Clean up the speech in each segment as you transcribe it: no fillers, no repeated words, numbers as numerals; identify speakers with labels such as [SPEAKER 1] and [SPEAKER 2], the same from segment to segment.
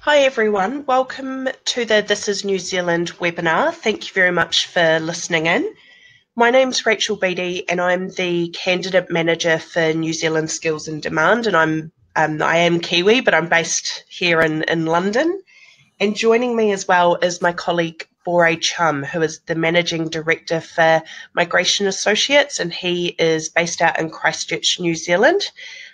[SPEAKER 1] Hi everyone, welcome to the This is New Zealand webinar. Thank you very much for listening in. My name's Rachel Beattie and I'm the Candidate Manager for New Zealand Skills in Demand, and I am Kiwi, but I'm based here in London. And joining me as well is my colleague Bore Chum, who is the Managing Director for Migration Associates, and he is based out in Christchurch, New Zealand.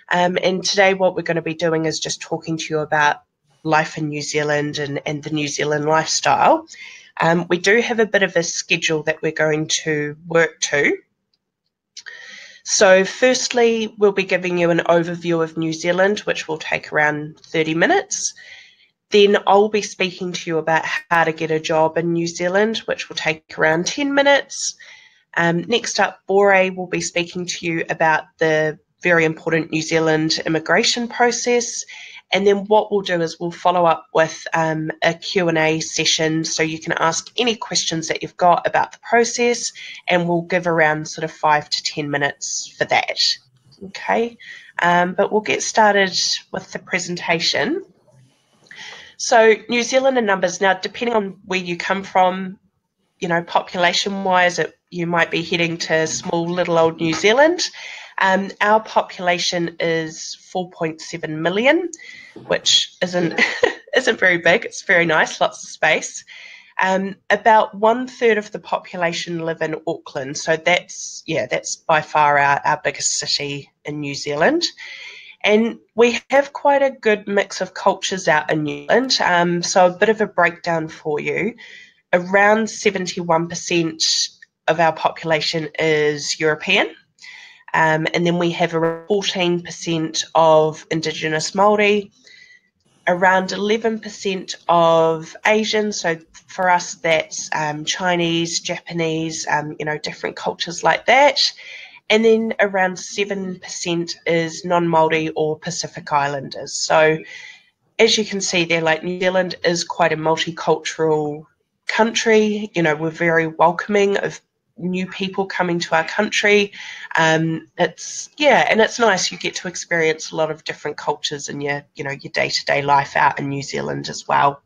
[SPEAKER 1] And today what we're going to be doing is just talking to you about life in New Zealand and the New Zealand lifestyle. We do have a bit of a schedule that we're going to work to. So firstly, we'll be giving you an overview of New Zealand, which will take around 30 minutes. Then I'll be speaking to you about how to get a job in New Zealand, which will take around 10 minutes. Next up, Bore will be speaking to you about the very important New Zealand immigration process. And then what we'll do is we'll follow up with a Q&A session, so you can ask any questions that you've got about the process, and we'll give around sort of 5 to 10 minutes for that. Okay, but we'll get started with the presentation. So New Zealand in numbers. Now, depending on where you come from, population-wise, you might be heading to small little old New Zealand. Our population is 4.7 million, which isn't very big. It's very nice, lots of space. About 1/3 of the population live in Auckland, so that's by far our biggest city in New Zealand. And we have quite a good mix of cultures out in New Zealand. So a bit of a breakdown for you. Around 71% of our population is European. And then we have around 14% of Indigenous Māori, around 11% of Asian. So for us, that's Chinese, Japanese, different cultures like that. And then around 7% is non-Māori or Pacific Islanders. So as you can see there, like, New Zealand is quite a multicultural country. We're very welcoming of new people coming to our country. It's nice. You get to experience a lot of different cultures in your day-to-day life out in New Zealand as well.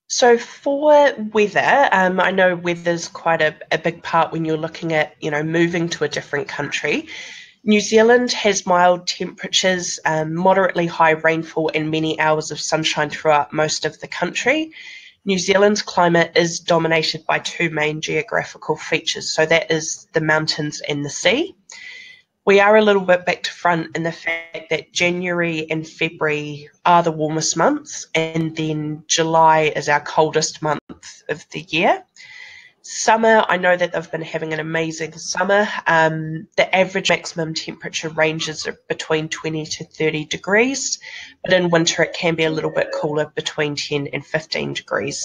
[SPEAKER 1] So for weather, I know weather's quite a big part when you're looking at, moving to a different country. New Zealand has mild temperatures, moderately high rainfall, and many hours of sunshine throughout most of the country. New Zealand's climate is dominated by two main geographical features, so that is the mountains and the sea. We are a little bit back to front in the fact that January and February are the warmest months, and then July is our coldest month of the year. Summer, I know that they've been having an amazing summer. The average maximum temperature ranges between 20 to 30 degrees, but in winter it can be a little bit cooler, between 10 and 15 degrees.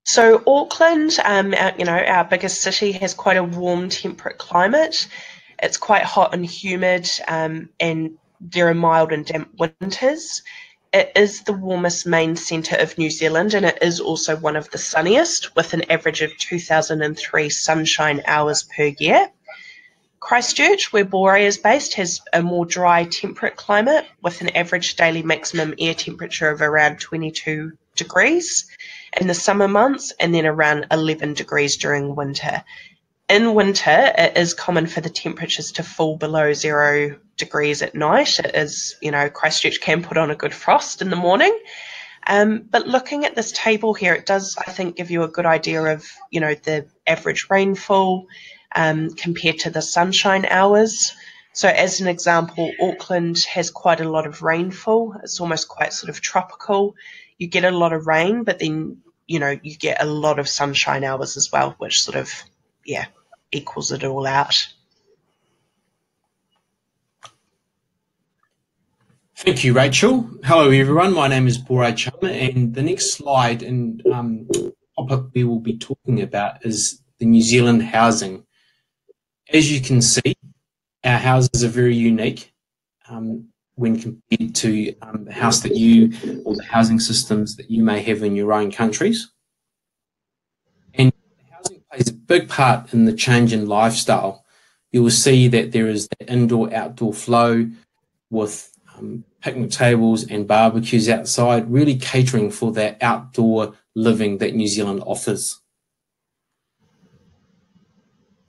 [SPEAKER 1] So Auckland, our biggest city, has quite a warm, temperate climate. It's quite hot and humid, and there are mild and damp winters. It is the warmest main centre of New Zealand, and it is also one of the sunniest, with an average of 2003 sunshine hours per year. Christchurch, where Bore is based, has a more dry, temperate climate, with an average daily maximum air temperature of around 22 degrees in the summer months, and then around 11 degrees during winter. In winter, it is common for the temperatures to fall below 0 degrees at night. It is, Christchurch can put on a good frost in the morning. But looking at this table here, it does, I think, give you a good idea of, the average rainfall compared to the sunshine hours. So as an example, Auckland has quite a lot of rainfall. It's almost quite sort of tropical. You get a lot of rain, but then, you get a lot of sunshine hours as well, which sort of, equals it all out.
[SPEAKER 2] Thank you, Rachel. Hello, everyone. My name is Bore Chum, and the next slide and topic we will be talking about is the New Zealand housing. As you can see, our houses are very unique when compared to the house that or the housing systems that you may have in your own countries. And the housing plays a big part in the change in lifestyle. You will see that there is the indoor-outdoor flow with picnic tables and barbecues outside, really catering for that outdoor living that New Zealand offers.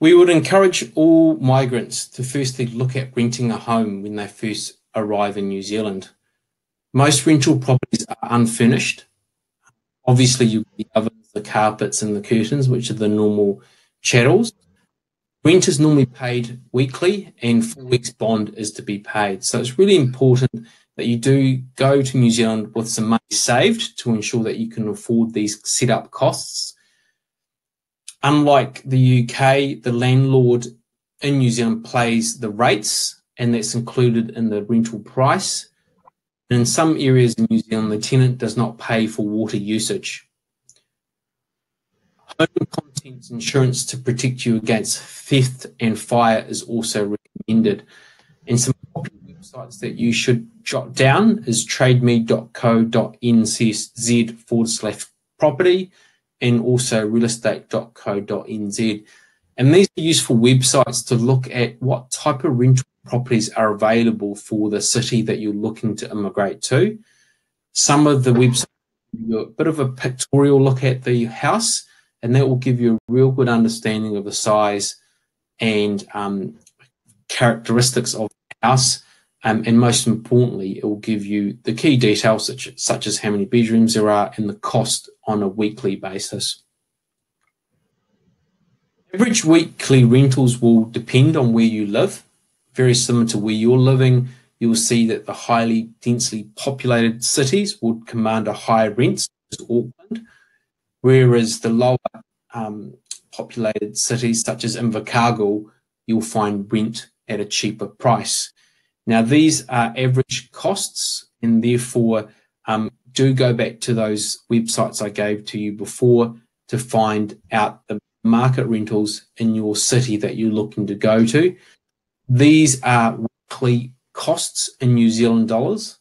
[SPEAKER 2] We would encourage all migrants to firstly look at renting a home when they first arrive in New Zealand. Most rental properties are unfurnished. Obviously, you've got the ovens, the carpets and the curtains, which are the normal chattels. Rent is normally paid weekly and 4 weeks bond is to be paid. So it's really important that you do go to New Zealand with some money saved to ensure that you can afford these setup costs. Unlike the UK, the landlord in New Zealand pays the rates, and that's included in the rental price. And in some areas in New Zealand, the tenant does not pay for water usage. Home contents insurance to protect you against theft and fire is also recommended. And some popular websites that you should jot down is trademe.co.nz/property and also realestate.co.nz. And these are useful websites to look at what type of rental properties are available for the city that you're looking to immigrate to. Some of the websites give you a bit of a pictorial look at the house, and that will give you a real good understanding of the size and characteristics of the house. And most importantly, it will give you the key details such as how many bedrooms there are and the cost on a weekly basis. Average weekly rentals will depend on where you live. Very similar to where you're living, you will see that the highly densely populated cities would command a higher rent, such as Auckland, whereas the lower populated cities such as Invercargill, you'll find rent at a cheaper price. Now, these are average costs, and therefore do go back to those websites I gave to you before to find out the market rentals in your city that you're looking to go to. These are weekly costs in New Zealand dollars,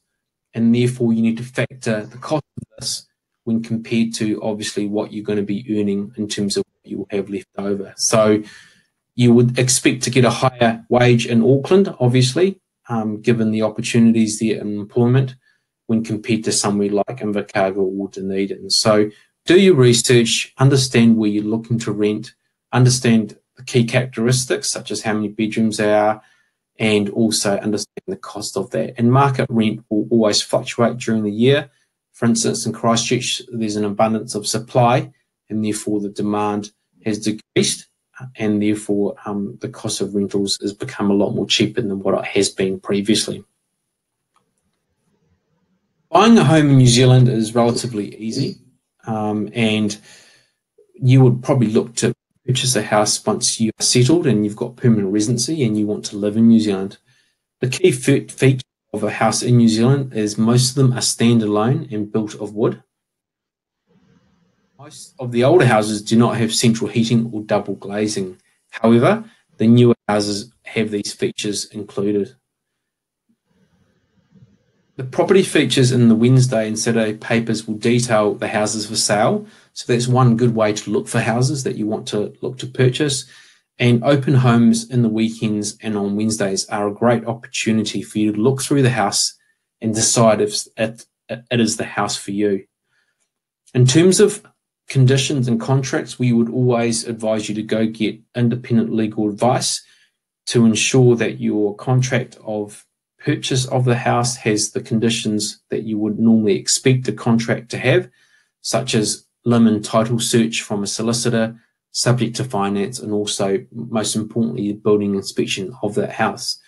[SPEAKER 2] and therefore you need to factor the cost of this when compared to obviously what you're going to be earning in terms of what you will have left over. So you would expect to get a higher wage in Auckland, obviously, given the opportunities there in employment when compared to somewhere like Invercargill or Dunedin. So do your research, understand where you're looking to rent, understand the key characteristics such as how many bedrooms there are, and also understand the cost of that. And market rent will always fluctuate during the year. For instance, in Christchurch, there's an abundance of supply, and therefore the demand has decreased, and therefore the cost of rentals has become a lot more cheaper than what it has been previously. Buying a home in New Zealand is relatively easy, and you would probably look to purchase a house once you are settled and you've got permanent residency and you want to live in New Zealand. The key feature of a house in New Zealand is most of them are standalone and built of wood. Most of the older houses do not have central heating or double glazing. However, the newer houses have these features included. The property features in the Wednesday and Saturday papers will detail the houses for sale. So that's one good way to look for houses that you want to look to purchase. And open homes in the weekends and on Wednesdays are a great opportunity for you to look through the house and decide if it is the house for you. In terms of conditions and contracts, we would always advise you to go get independent legal advice to ensure that your contract of purchase of the house has the conditions that you would normally expect a contract to have, such as limb and title search from a solicitor, subject to finance, and also, most importantly, the building inspection of that house.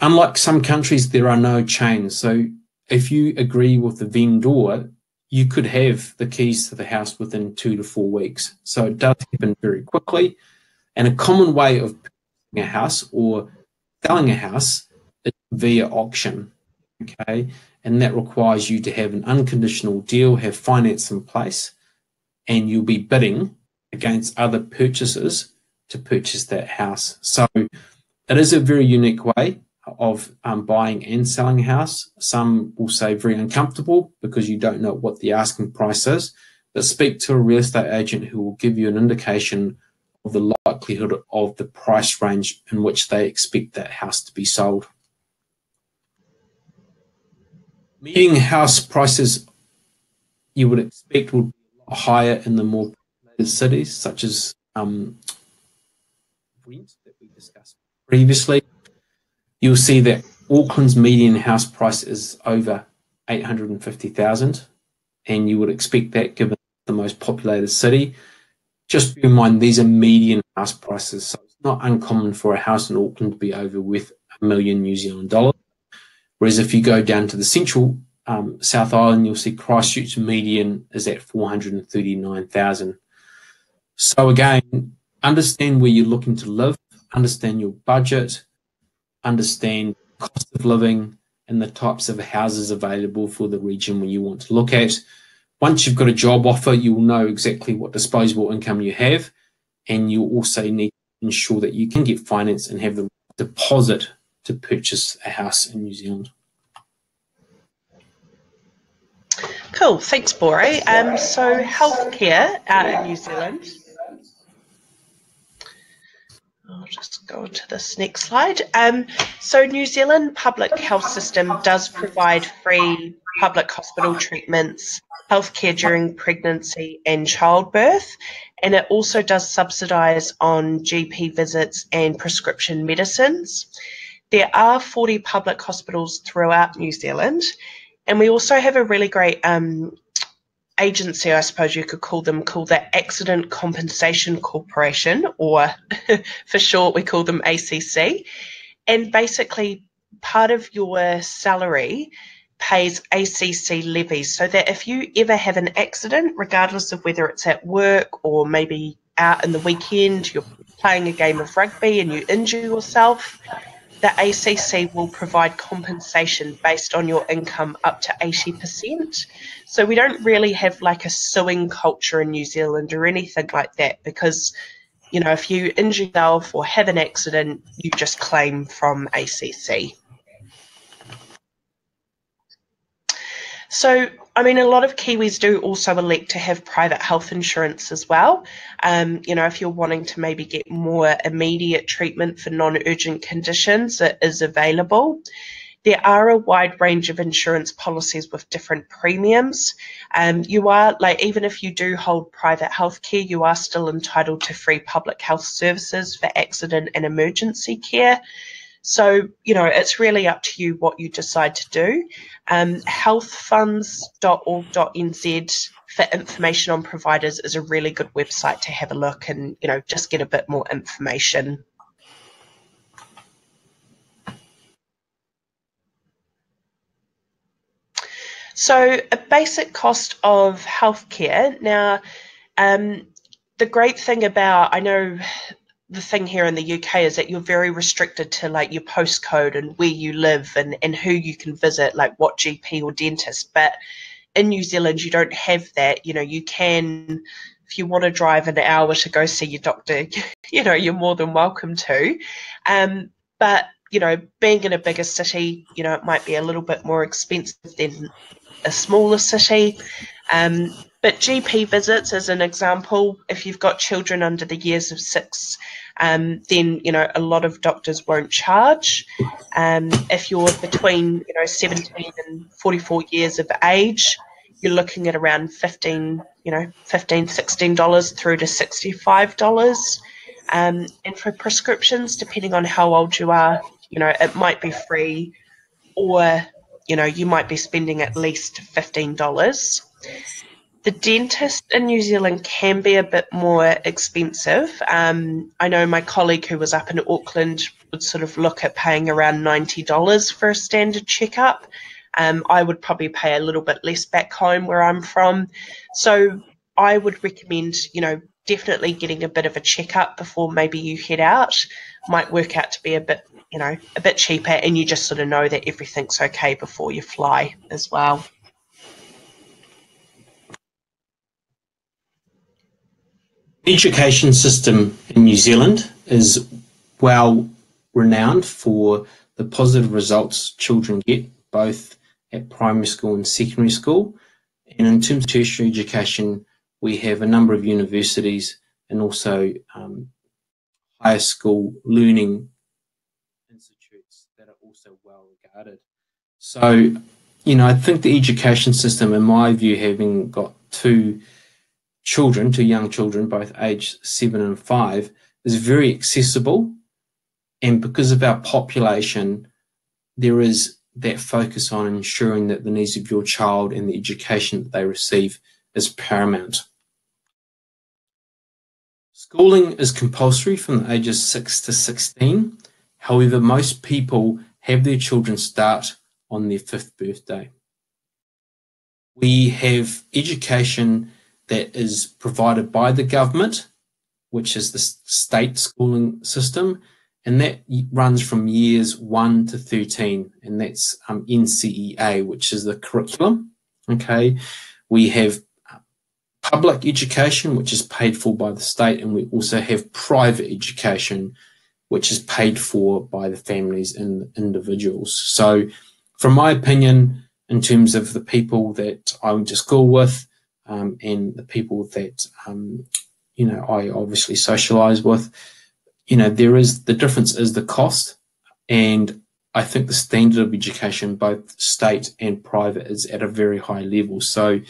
[SPEAKER 2] Unlike some countries, there are no chains. So if you agree with the vendor, you could have the keys to the house within 2 to 4 weeks. So it does happen very quickly. And a common way of purchasing a house or selling a house is via auction, okay? And that requires you to have an unconditional deal, have finance in place, and you'll be bidding against other purchasers to purchase that house. So it is a very unique way of buying and selling a house. Some will say very uncomfortable because you don't know what the asking price is, but speak to a real estate agent who will give you an indication of the likelihood of the price range in which they expect that house to be sold. Median house prices you would expect would be a lot higher in the more populated cities, such as Brent that we discussed previously. You'll see that Auckland's median house price is over $850,000, and you would expect that given the most populated city. Just bear in mind, these are median house prices, so it's not uncommon for a house in Auckland to be over worth $1 million New Zealand dollars. Whereas if you go down to the central South Island, you'll see Christchurch median is at $439,000. So again, understand where you're looking to live, understand your budget, understand cost of living and the types of houses available for the region where you want to look at. Once you've got a job offer, you will know exactly what disposable income you have, and you also need to ensure that you can get finance and have the deposit to purchase a house in New Zealand.
[SPEAKER 1] Cool, thanks, Bore. So healthcare out in New Zealand. I'll just go to this next slide. So New Zealand public health system does provide free public hospital treatments, healthcare during pregnancy and childbirth, and it also does subsidise on GP visits and prescription medicines. There are 40 public hospitals throughout New Zealand, and we also have a really great agency, I suppose you could call them, called the Accident Compensation Corporation, or for short we call them ACC. And basically part of your salary pays ACC levies, so that if you ever have an accident, regardless of whether it's at work or maybe out in the weekend, you're playing a game of rugby and you injure yourself, the ACC will provide compensation based on your income up to 80%. So we don't really have like a suing culture in New Zealand or anything like that, because, you know, if you injure yourself or have an accident, you just claim from ACC. So, I mean, a lot of Kiwis do also elect to have private health insurance as well. You know, if you're wanting to maybe get more immediate treatment for non-urgent conditions, it is available. There are a wide range of insurance policies with different premiums. You are, like, even if you do hold private healthcare, you are still entitled to free public health services for accident and emergency care. So, you know, it's really up to you what you decide to do. Healthfunds.org.nz for information on providers is a really good website to have a look and, you know, just get a bit more information. So a basic cost of healthcare. Now, the great thing about, I know the thing here in the UK is that you're very restricted to like your postcode and where you live and who you can visit, like what GP or dentist. But in New Zealand, you don't have that. You know, you can, if you want to drive an hour to go see your doctor, you know, you're more than welcome to. But, you know, being in a bigger city, you know, it might be a little bit more expensive than a smaller city. But GP visits, as an example, if you've got children under the years of 6, then, you know, a lot of doctors won't charge. If you're between, you know, 17 and 44 years of age, you're looking at around $15, $16 through to $65. And for prescriptions, depending on how old you are, you know, it might be free, or, you know, you might be spending at least $15. The dentist in New Zealand can be a bit more expensive. I know my colleague who was up in Auckland would sort of look at paying around $90 for a standard checkup. I would probably pay a little bit less back home where I'm from. So I would recommend, you know, definitely getting a bit of a checkup before maybe you head out. Might work out to be a bit, you know, a bit cheaper, and you just sort of know that everything's okay before you fly as well.
[SPEAKER 2] The education system in New Zealand is well renowned for the positive results children get both at primary school and secondary school. And in terms of tertiary education, we have a number of universities and also higher school learning institutes that are also well regarded. So, you know, I think the education system, in my view, having got two young children, both aged 7 and 5, is very accessible. And because of our population, there is that focus on ensuring that the needs of your child and the education that they receive is paramount. Schooling is compulsory from the ages 6 to 16. However, most people have their children start on their 5th birthday. We have education that is provided by the government, which is the state schooling system, and that runs from years 1 to 13, and that's NCEA, which is the curriculum. Okay, we have public education, which is paid for by the state, and we also have private education, which is paid for by the families and individuals. So, from my opinion, in terms of the people that I went to school with, and the people that you know, I obviously socialise with, you know, the difference is the cost, and I think the standard of education, both state and private, is at a very high level. So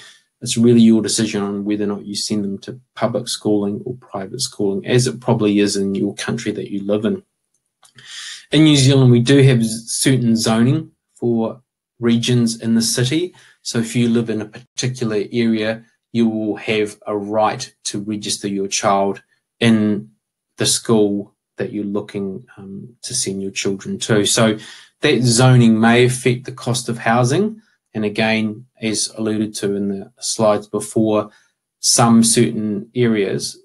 [SPEAKER 2] it's really your decision on whether or not you send them to public schooling or private schooling, as it probably is in your country that you live in. In New Zealand, we do have certain zoning for regions in the city. So if you live in a particular area, you will have a right to register your child in the school that you're looking to send your children to. So that zoning may affect the cost of housing. And again, as alluded to in the slides before, some certain areas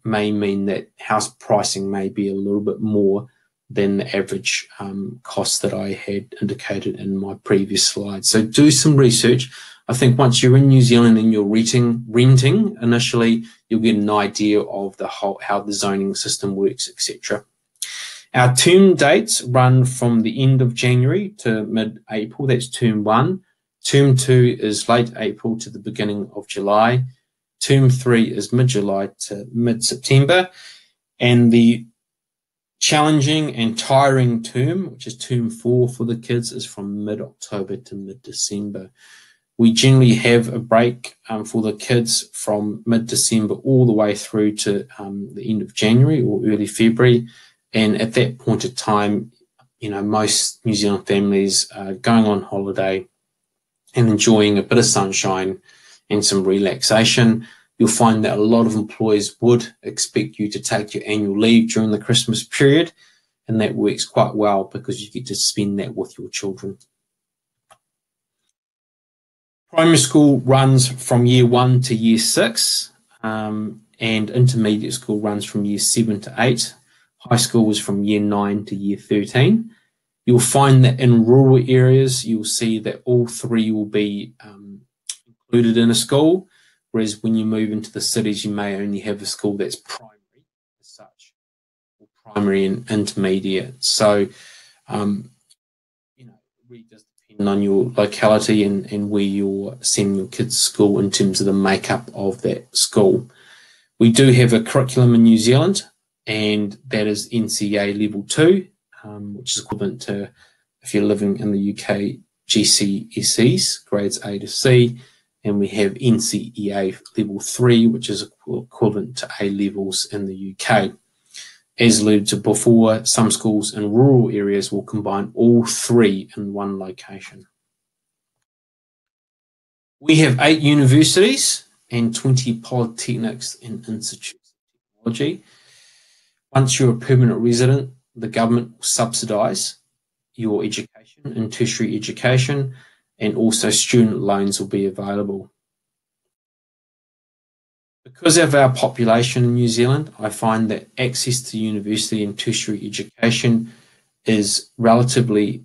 [SPEAKER 2] may mean that house pricing may be a little bit more than the average cost that I had indicated in my previous slide. So do some research. I think once you're in New Zealand and you're renting initially, you'll get an idea of how the zoning system works, etc. Our term dates run from the end of January to mid-April. That's term 1. Term 2 is late April to the beginning of July. Term 3 is mid-July to mid-September. And the challenging and tiring term, which is term 4 for the kids, is from mid-October to mid-December. We generally have a break for the kids from mid-December all the way through to the end of January or early February. And at that point of time, you know, most New Zealand families are going on holiday and enjoying a bit of sunshine and some relaxation. You'll find that a lot of employers would expect you to take your annual leave during the Christmas period, and that works quite well because you get to spend that with your children. Primary school runs from year 1 to year 6, and intermediate school runs from year 7 to 8. High school is from year 9 to year 13. You'll find that in rural areas, you'll see that all 3 will be included in a school, whereas when you move into the cities, you may only have a school that's primary as such, or primary and intermediate. So, you know, it really does depend on your locality and where you're sending your kids to school in terms of the makeup of that school. We do have a curriculum in New Zealand, and that is NCEA Level 2, which is equivalent to, if you're living in the UK, GCSEs, grades A to C, and we have NCEA Level 3, which is equivalent to A levels in the UK. As alluded to before, some schools in rural areas will combine all 3 in one location. We have 8 universities and 20 polytechnics and institutes of technology. Once you're a permanent resident, the government will subsidise your education and tertiary education, and also student loans will be available. Because of our population in New Zealand, I find that access to university and tertiary education is relatively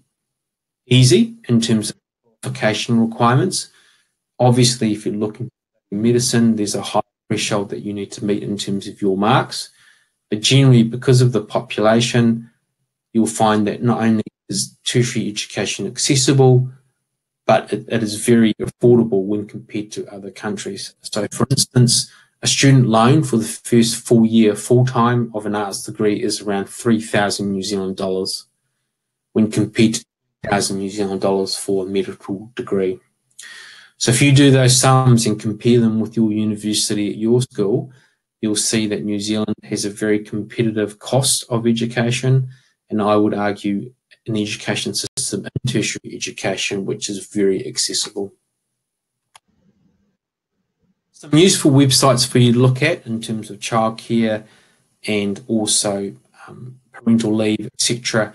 [SPEAKER 2] easy in terms of qualification requirements. Obviously, if you're looking for medicine, there's a high threshold that you need to meet in terms of your marks. But generally, because of the population, you'll find that not only is tertiary education accessible, but it is very affordable when compared to other countries. So, for instance, A student loan for the first full year full-time of an arts degree is around 3,000 New Zealand dollars when compared to 2,000 New Zealand dollars for a medical degree. So if you do those sums and compare them with your university at your school, you'll see that New Zealand has a very competitive cost of education, and I would argue an education system in tertiary education which is very accessible. Some useful websites for you to look at in terms of childcare and also parental leave, etc.,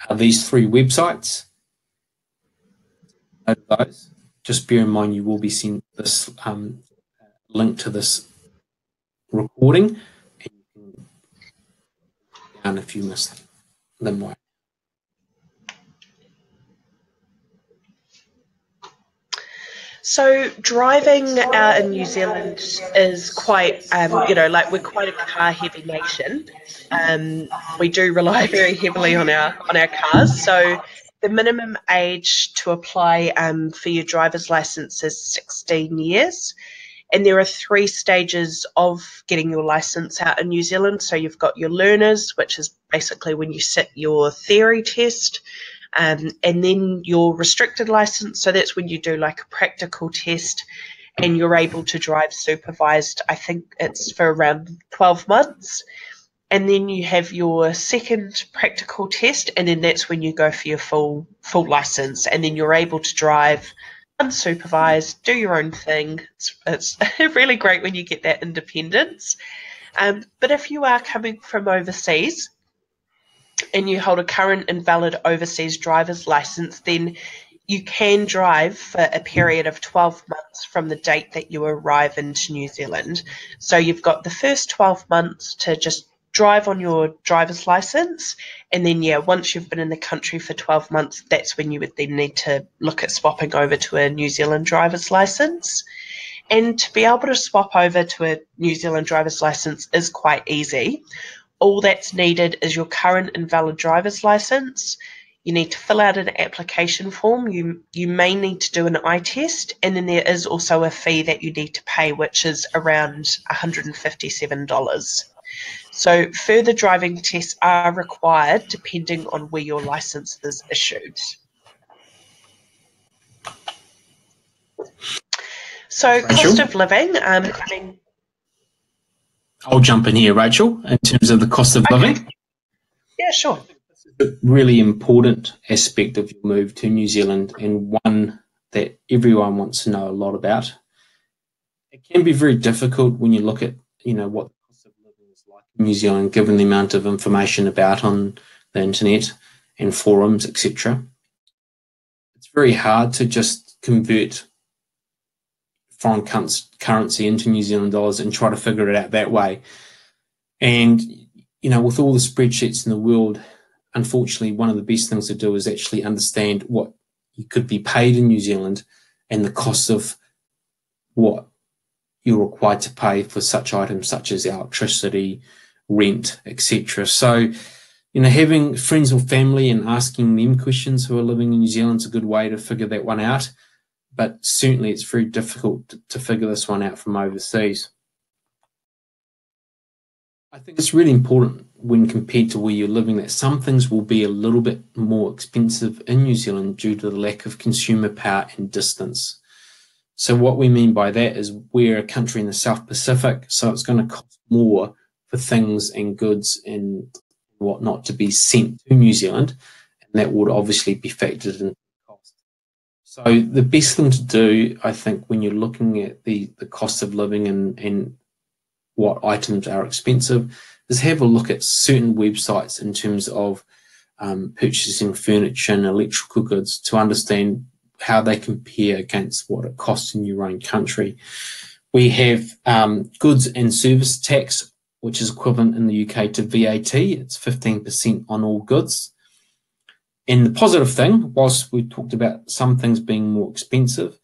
[SPEAKER 2] are these 3 websites. Out of those, just bear in mind you will be sent this link to this recording, and you can go down if you missed them.
[SPEAKER 1] So driving out in New Zealand is quite, we're quite a car-heavy nation. We do rely very heavily on our cars. So the minimum age to apply for your driver's license is 16 years. And there are 3 stages of getting your license out in New Zealand. So you've got your learners, which is basically when you sit your theory test. And then your restricted license, so that's when you do like a practical test and you're able to drive supervised. I think it's for around 12 months. And then you have your second practical test, and then that's when you go for your full license, and then you're able to drive unsupervised, do your own thing. It's really great when you get that independence. But if you are coming from overseas and you hold a current and valid overseas driver's license, then you can drive for a period of 12 months from the date that you arrive into New Zealand. So you've got the first 12 months to just drive on your driver's license, and then once you've been in the country for 12 months, that's when you would then need to look at swapping over to a New Zealand driver's license. And to be able to swap over to a New Zealand driver's license is quite easy. All that's needed is your current and valid driver's license. You need to fill out an application form. You may need to do an eye test, and then there is also a fee that you need to pay, which is around $157. So further driving tests are required depending on where your license is issued. So cost of living,
[SPEAKER 2] I'll jump in here, Rachel, in terms of the cost of living.
[SPEAKER 1] Yeah, sure.
[SPEAKER 2] This is a really important aspect of your move to New Zealand, and one that everyone wants to know a lot about. It can be very difficult when you look at, what the cost of living is like in New Zealand, given the amount of information about on the internet and forums, etc. It's very hard to just convert foreign currency into New Zealand dollars and try to figure it out that way. And, with all the spreadsheets in the world, unfortunately, one of the best things to do is actually understand what you could be paid in New Zealand and the cost of what you're required to pay for such items such as electricity, rent, etc. So, having friends or family and asking them questions who are living in New Zealand is a good way to figure that one out. But certainly it's very difficult to figure this one out from overseas. I think it's really important when compared to where you're living that some things will be a little bit more expensive in New Zealand due to the lack of consumer power and distance. So what we mean by that is we're a country in the South Pacific, so it's going to cost more for things and goods and whatnot to be sent to New Zealand, and that would obviously be factored in. So the best thing to do, I think, when you're looking at the cost of living and what items are expensive, is have a look at certain websites in terms of purchasing furniture and electrical goods to understand how they compare against what it costs in your own country. We have goods and service tax, which is equivalent in the UK to VAT. It's 15% on all goods. And the positive thing, whilst we talked about some things being more expensive,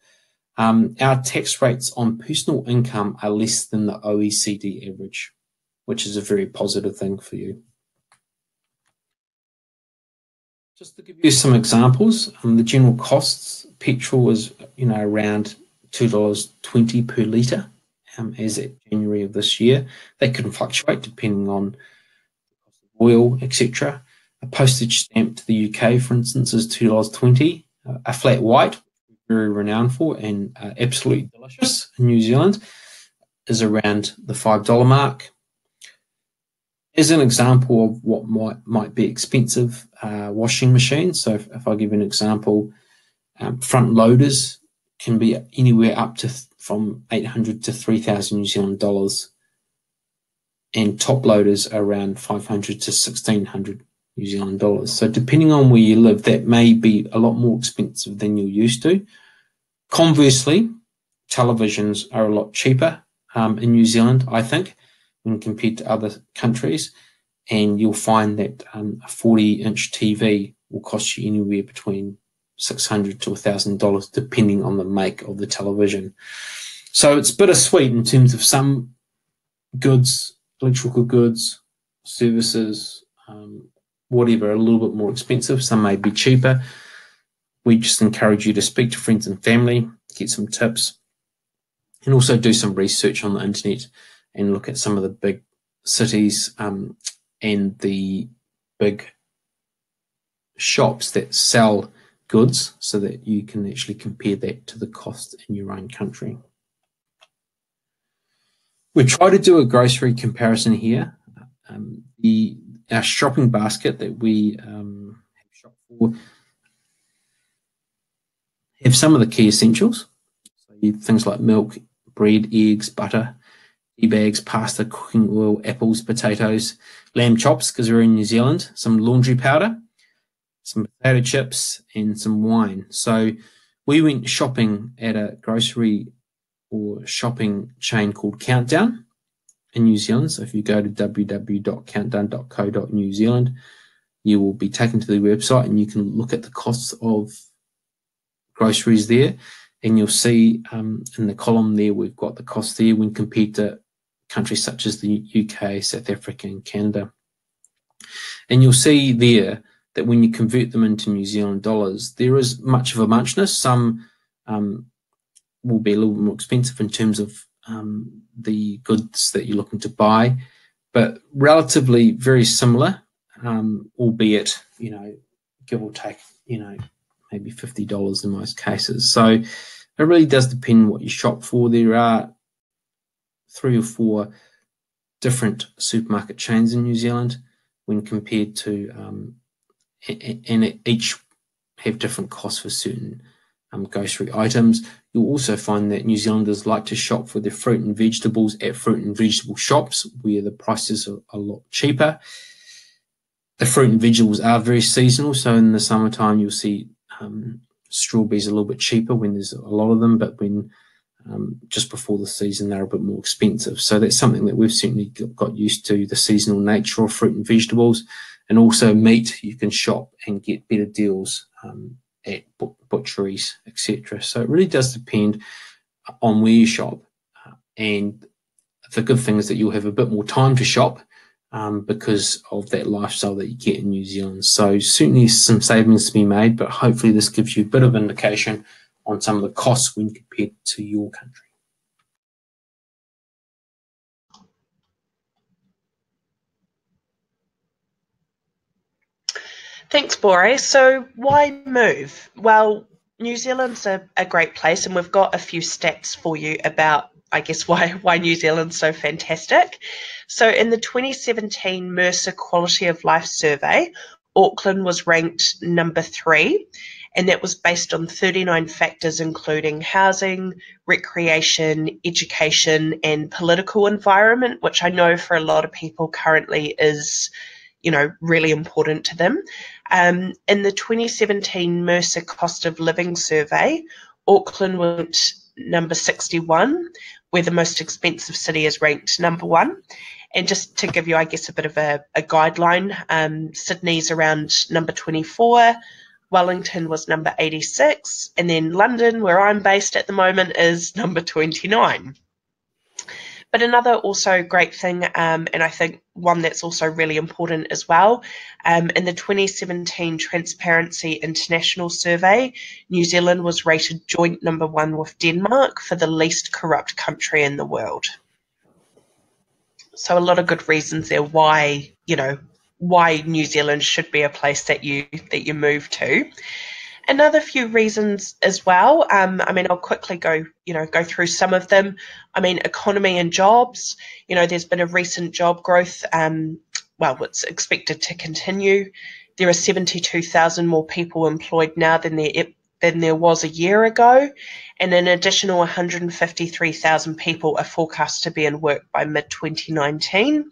[SPEAKER 2] our tax rates on personal income are less than the OECD average, which is a very positive thing for you. Just to give you some examples, the general costs, petrol is around $2.20 per litre as at January of this year. They can fluctuate depending on the cost of oil, etc. A postage stamp to the UK, for instance, is $2.20. A flat white, very renowned for and absolutely delicious in New Zealand, is around the $5 mark. As an example of what might be expensive, washing machines. So if I give an example, front loaders can be anywhere up to from 800 to 3,000 New Zealand dollars, and top loaders are around 500 to 1,600 New Zealand dollars. So depending on where you live, that may be a lot more expensive than you're used to. Conversely, televisions are a lot cheaper in New Zealand, I think, when compared to other countries, and you'll find that a 40-inch TV will cost you anywhere between $600 to $1,000 depending on the make of the television. So it's bittersweet in terms of some goods, electrical goods, services, whatever, a little bit more expensive. Some may be cheaper. We just encourage you to speak to friends and family, get some tips, and also do some research on the internet and look at some of the big cities and the big shops that sell goods so that you can actually compare that to the cost in your own country. We try to do a grocery comparison here. Our shopping basket that we have shopped for have some of the key essentials. So things like milk, bread, eggs, butter, tea bags, pasta, cooking oil, apples, potatoes, lamb chops because we're in New Zealand, some laundry powder, some potato chips, and some wine. So we went shopping at a grocery or shopping chain called Countdown in New Zealand. So if you go to www.countdown.co.New Zealand, you will be taken to the website and you can look at the costs of groceries there, and you'll see in the column there we've got the cost there when compared to countries such as the UK, South Africa and Canada. And you'll see there that when you convert them into New Zealand dollars, there is much of a muchness. Some will be a little bit more expensive in terms of the goods that you're looking to buy, but relatively very similar, albeit, give or take, maybe $50 in most cases. So it really does depend what you shop for. There are 3 or 4 different supermarket chains in New Zealand when compared to, and each have different costs for certain grocery items. You'll also find that New Zealanders like to shop for their fruit and vegetables at fruit and vegetable shops where the prices are a lot cheaper. The fruit and vegetables are very seasonal, so in the summertime you'll see strawberries a little bit cheaper when there's a lot of them, but when just before the season they're a bit more expensive. So that's something that we've certainly got used to, the seasonal nature of fruit and vegetables. And also meat, you can shop and get better deals at butcheries, etc. So it really does depend on where you shop. And the good thing is that you'll have a bit more time to shop because of that lifestyle that you get in New Zealand. So certainly some savings to be made, but hopefully this gives you a bit of indication on some of the costs when compared to your country.
[SPEAKER 1] Thanks, Bore. So why move? Well, New Zealand's a great place, and we've got a few stats for you about, I guess, why New Zealand's so fantastic. So in the 2017 Mercer Quality of Life Survey, Auckland was ranked number 3, and that was based on 39 factors including housing, recreation, education, and political environment, which I know for a lot of people currently is, really important to them. In the 2017 Mercer Cost of Living Survey, Auckland went number 61, where the most expensive city is ranked number 1. And just to give you, I guess, a bit of a guideline, Sydney's around number 24, Wellington was number 86, and then London, where I'm based at the moment, is number 29. But another also great thing, and I think one that's also really important as well, in the 2017 Transparency International survey, New Zealand was rated joint #1 with Denmark for the least corrupt country in the world. So a lot of good reasons there why, why New Zealand should be a place that you move to. Another few reasons as well. I'll quickly go through some of them. Economy and jobs. There's been a recent job growth. It's expected to continue. There are 72,000 more people employed now than there was a year ago, and an additional 153,000 people are forecast to be in work by mid-2019.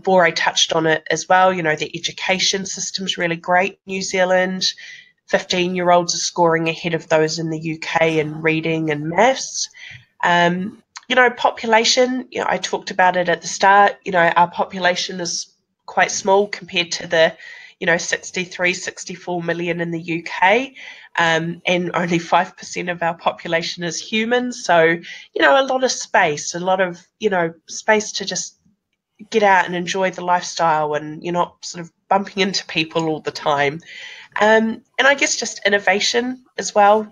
[SPEAKER 1] Bore touched on it as well. The education system's really great in New Zealand. 15-year-olds are scoring ahead of those in the UK in reading and maths. Population, I talked about it at the start. Our population is quite small compared to the 63, 64 million in the UK, and only 5% of our population is humans. So, a lot of space, space to just get out and enjoy the lifestyle, and you're not sort of bumping into people all the time. And I guess just innovation as well.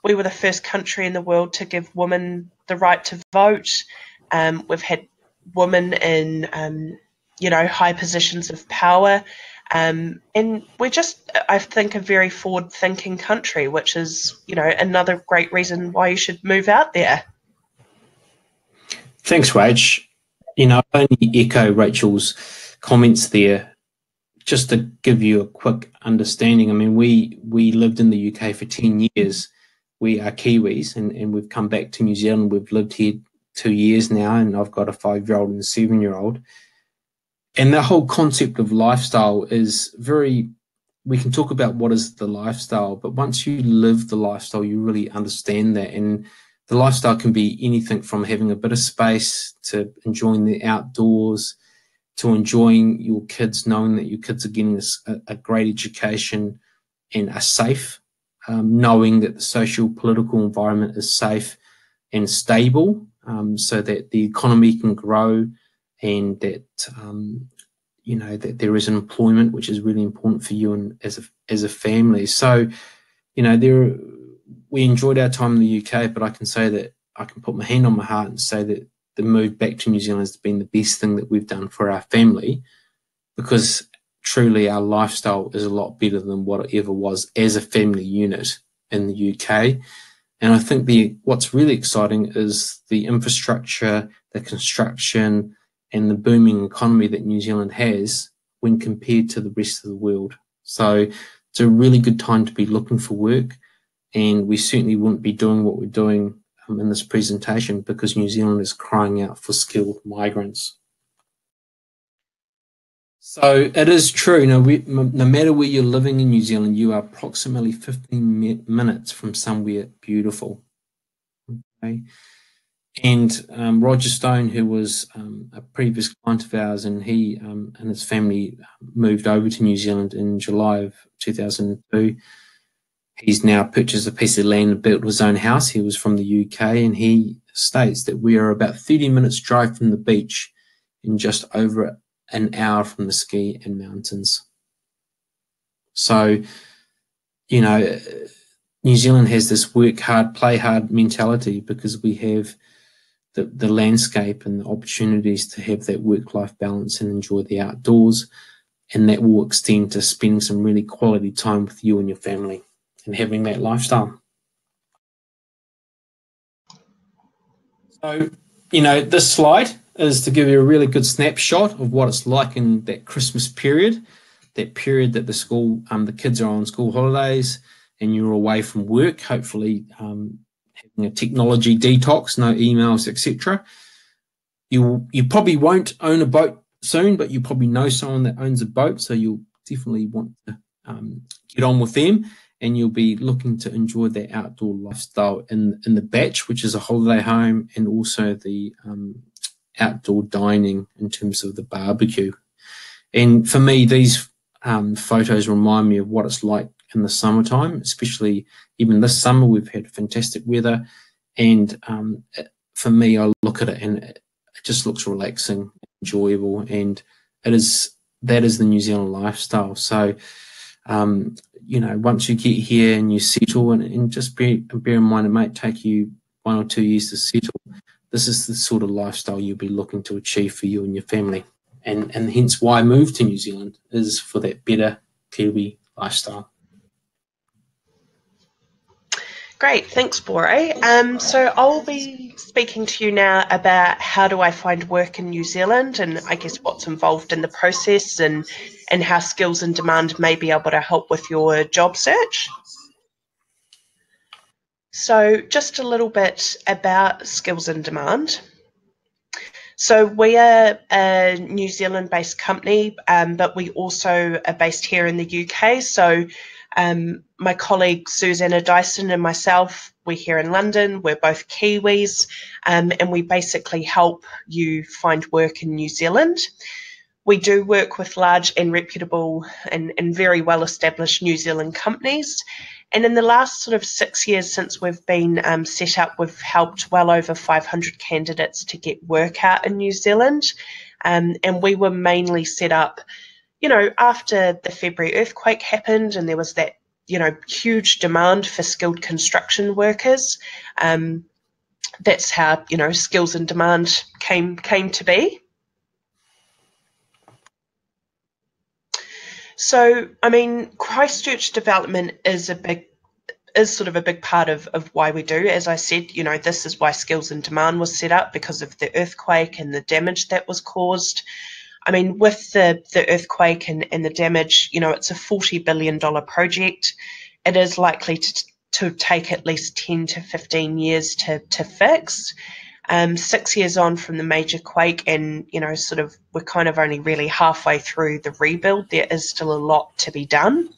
[SPEAKER 1] We were the first country in the world to give women the right to vote. We've had women in, high positions of power. And we're just, I think, a very forward-thinking country, which is, another great reason why you should move out there.
[SPEAKER 2] Thanks, Rach. I only echo Rachel's comments there. Just to give you a quick understanding, we lived in the UK for 10 years. We are Kiwis, and we've come back to New Zealand. We've lived here 2 years now, and I've got a 5-year-old and a 7-year-old. And the whole concept of lifestyle is we can talk about what is the lifestyle, but once you live the lifestyle, you really understand that. And the lifestyle can be anything from having a bit of space to enjoying the outdoors, to enjoying your kids, knowing that your kids are getting a great education and are safe, knowing that the social, political environment is safe and stable, so that the economy can grow, and that that there is an employment, which is really important for you and as a family. So, we enjoyed our time in the UK, but I can say that I can put my hand on my heart and say that the move back to New Zealand has been the best thing that we've done for our family, because truly our lifestyle is a lot better than what it ever was as a family unit in the UK. And I think what's really exciting is the infrastructure, the construction, and the booming economy that New Zealand has when compared to the rest of the world. So it's a really good time to be looking for work, and we certainly wouldn't be doing what we're doing in this presentation because New Zealand is crying out for skilled migrants. So it is true, no matter where you're living in New Zealand, you are approximately 15 minutes from somewhere beautiful. Okay. And Roger Stone, who was a previous client of ours, and he and his family moved over to New Zealand in July of 2002. He's now purchased a piece of land and built his own house. He was from the UK, and he states that we are about 30 minutes drive from the beach and just over an hour from the ski and mountains. So, New Zealand has this work hard, play hard mentality because we have the landscape and the opportunities to have that work-life balance and enjoy the outdoors, and that will extend to spending some really quality time with you and your family and having that lifestyle. So, this slide is to give you a really good snapshot of what it's like in that Christmas period, that period that the kids are on school holidays and you're away from work, hopefully having a technology detox, no emails, etc. You probably won't own a boat soon, but you probably know someone that owns a boat, so you'll definitely want to get on with them, and you'll be looking to enjoy that outdoor lifestyle in the Batch, which is a holiday home, and also the outdoor dining in terms of the barbecue. And for me, these photos remind me of what it's like in the summertime, especially even this summer. We've had fantastic weather, and for me, I look at it and it just looks relaxing, enjoyable, and that is the New Zealand lifestyle. So, once you get here and you settle, and just bear in mind it might take you 1 or 2 years to settle, this is the sort of lifestyle you'll be looking to achieve for you and your family. And hence why I moved to New Zealand, is for that better Kiwi lifestyle.
[SPEAKER 1] Great, thanks, Bore. So I'll be speaking to you now about how do I find work in New Zealand, and I guess what's involved in the process, and how Skills in Demand may be able to help with your job search. So just a little bit about Skills in Demand. So we are a New Zealand-based company, but we also are based here in the UK. So my colleague Susanna Dyson and myself, we're here in London. We're both Kiwis, and we basically help you find work in New Zealand. We do work with large and reputable and very well-established New Zealand companies. And in the last sort of 6 years since we've been set up, we've helped well over 500 candidates to get work out in New Zealand. And we were mainly set up, after the February earthquake happened and there was that, huge demand for skilled construction workers. That's how, Skills in Demand came to be. So, Christchurch development is sort of a big part of why we do. As I said, this is why Skills in Demand was set up, because of the earthquake and the damage that was caused. With the earthquake and the damage, it's a $40 billion project. It is likely to take at least 10 to 15 years to fix. 6 years on from the major quake, and we're kind of only really halfway through the rebuild. There is still a lot to be done.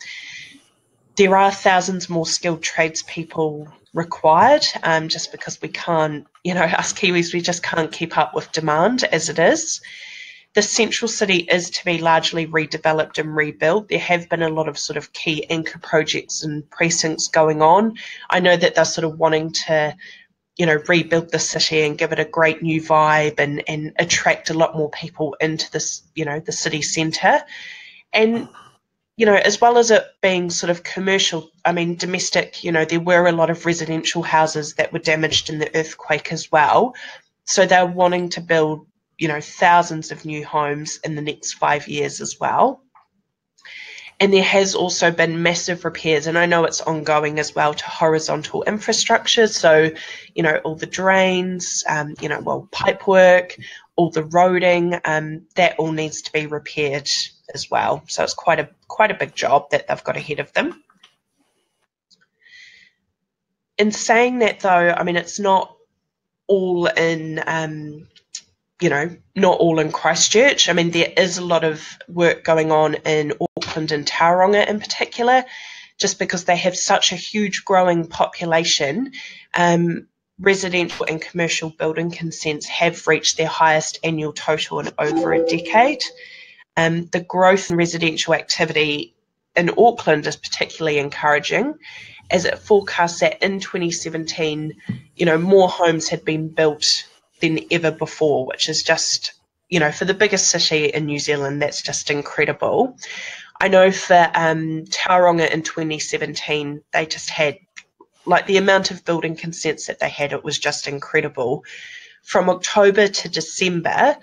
[SPEAKER 1] There are thousands more skilled tradespeople required, just because we can't, us Kiwis, we just can't keep up with demand as it is. The central city is to be largely redeveloped and rebuilt. There have been a lot of sort of key anchor projects and precincts going on. I know that they're sort of wanting to rebuild the city and give it a great new vibe and attract a lot more people into this, the city centre. And, as well as it being sort of commercial, domestic, there were a lot of residential houses that were damaged in the earthquake as well. So they're wanting to build, thousands of new homes in the next 5 years as well. And there has also been massive repairs, and I know it's ongoing as well, to horizontal infrastructure. So, all the drains, pipe work, all the roading, that all needs to be repaired as well. So it's quite a big job that they've got ahead of them. In saying that, though, it's not all in not all in Christchurch. There is a lot of work going on in Auckland and Tauranga in particular, just because they have such a huge growing population. Residential and commercial building consents have reached their highest annual total in over a decade. The growth in residential activity in Auckland is particularly encouraging, as it forecasts that in 2017, more homes had been built than ever before, which is just, for the biggest city in New Zealand, that's just incredible. I know for Tauranga in 2017, they just had, the amount of building consents that they had, it was just incredible. From October to December,